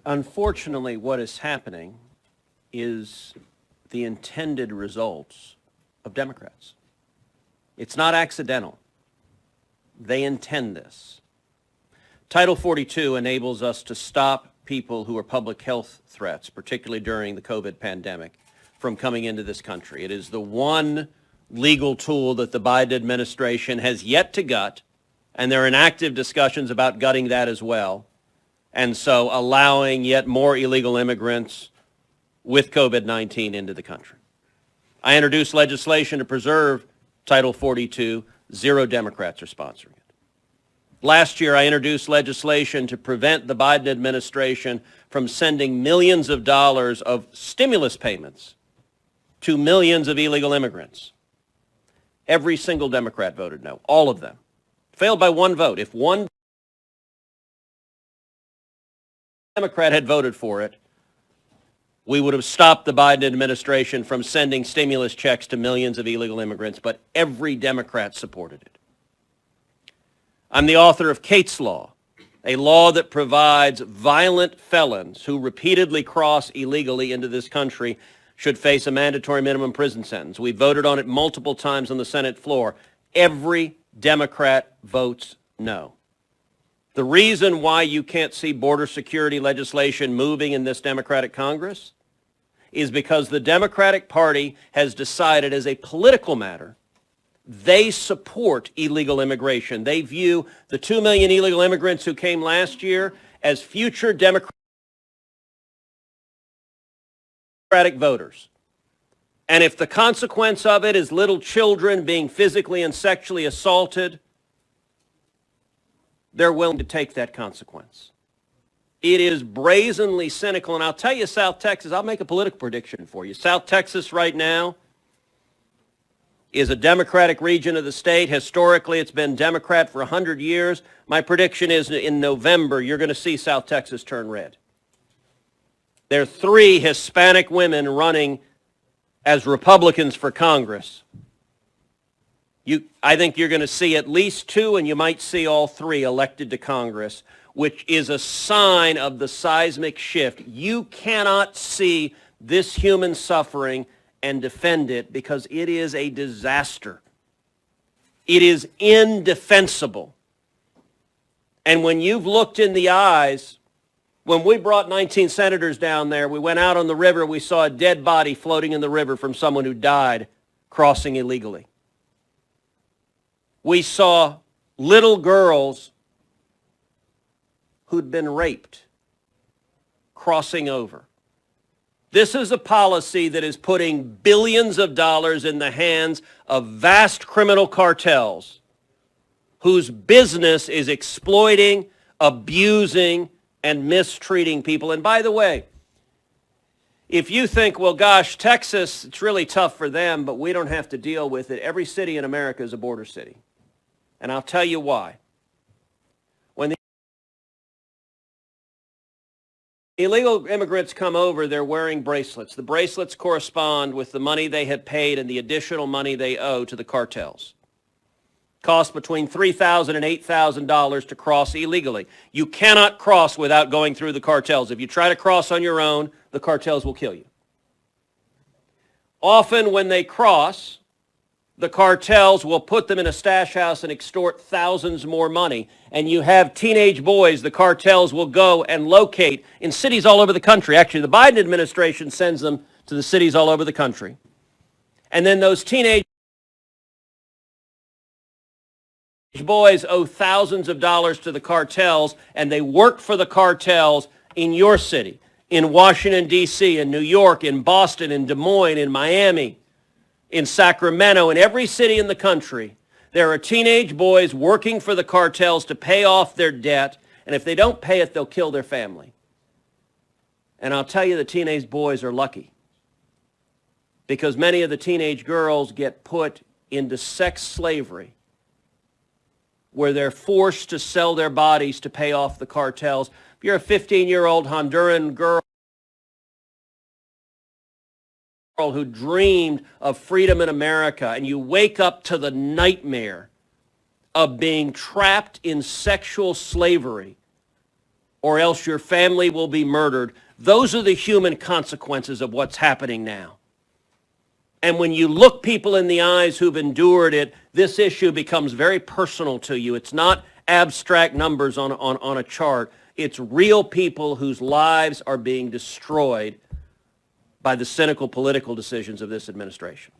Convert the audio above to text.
Unfortunately, what is happening is the intended results of Democrats. It's not accidental. They intend this. Title 42 enables us to stop people who are public health threats, particularly during the COVID pandemic, from coming into this country. It is the one legal tool that the Biden administration has yet to gut, and they're in active discussions about gutting that as well, and so allowing yet more illegal immigrants with COVID-19 into the country. I introduced legislation to preserve Title 42. 0 Democrats are sponsoring it. Last year, I introduced legislation to prevent the Biden administration from sending millions of dollars of stimulus payments to millions of illegal immigrants. Every single Democrat voted no, all of them. Failed by one vote. If one Democrat had voted for it, we would have stopped the Biden administration from sending stimulus checks to millions of illegal immigrants, but every Democrat supported it. I'm the author of Kate's Law, a law that provides violent felons who repeatedly cross illegally into this country should face a mandatory minimum prison sentence. We voted on it multiple times on the Senate floor. Every Democrat votes no. The reason why you can't see border security legislation moving in this Democratic Congress is because the Democratic Party has decided as a political matter they support illegal immigration. They view the 2 million illegal immigrants who came last year as future Democratic voters. And if the consequence of it is little children being physically and sexually assaulted, they're willing to take that consequence. It is brazenly cynical. And I'll tell you, South Texas, I'll make a political prediction for you. South Texas right now is a Democratic region of the state. Historically, it's been Democrat for 100 years. My prediction is in November, you're going to see South Texas turn red. There are 3 Hispanic women running as Republicans for Congress. I think you're going to see at least 2, and you might see all 3 elected to Congress, which is a sign of the seismic shift. You cannot see this human suffering and defend it because it is a disaster. It is indefensible. And when you've looked in the eyes, when we brought 19 senators down there, we went out on the river, we saw a dead body floating in the river from someone who died crossing illegally. We saw little girls who'd been raped crossing over. This is a policy that is putting billions of dollars in the hands of vast criminal cartels whose business is exploiting, abusing, and mistreating people. And by the way, if you think, well, gosh, Texas, it's really tough for them, but we don't have to deal with it. Every city in America is a border city. And I'll tell you why. When the illegal immigrants come over, they're wearing bracelets. The bracelets correspond with the money they had paid and the additional money they owe to the cartels. Costs between $3,000 and $8,000 to cross illegally. You cannot cross without going through the cartels. If you try to cross on your own, the cartels will kill you. Often when they cross, the cartels will put them in a stash house and extort thousands more money. And you have teenage boys the cartels will go and locate in cities all over the country. Actually, the Biden administration sends them to the cities all over the country. And then those teenage boys owe thousands of dollars to the cartels, and they work for the cartels in your city, in Washington, D.C., in New York, in Boston, in Des Moines, in Miami, in Sacramento, in every city in the country. There are teenage boys working for the cartels to pay off their debt, and if they don't pay it, they'll kill their family. And I'll tell you, the teenage boys are lucky because many of the teenage girls get put into sex slavery where they're forced to sell their bodies to pay off the cartels. If you're a 15-year-old Honduran girl who dreamed of freedom in America, and you wake up to the nightmare of being trapped in sexual slavery or else your family will be murdered. Those are the human consequences of what's happening now. And when you look people in the eyes who've endured it, this issue becomes very personal to you. It's not abstract numbers on a chart. It's real people whose lives are being destroyed by the cynical political decisions of this administration.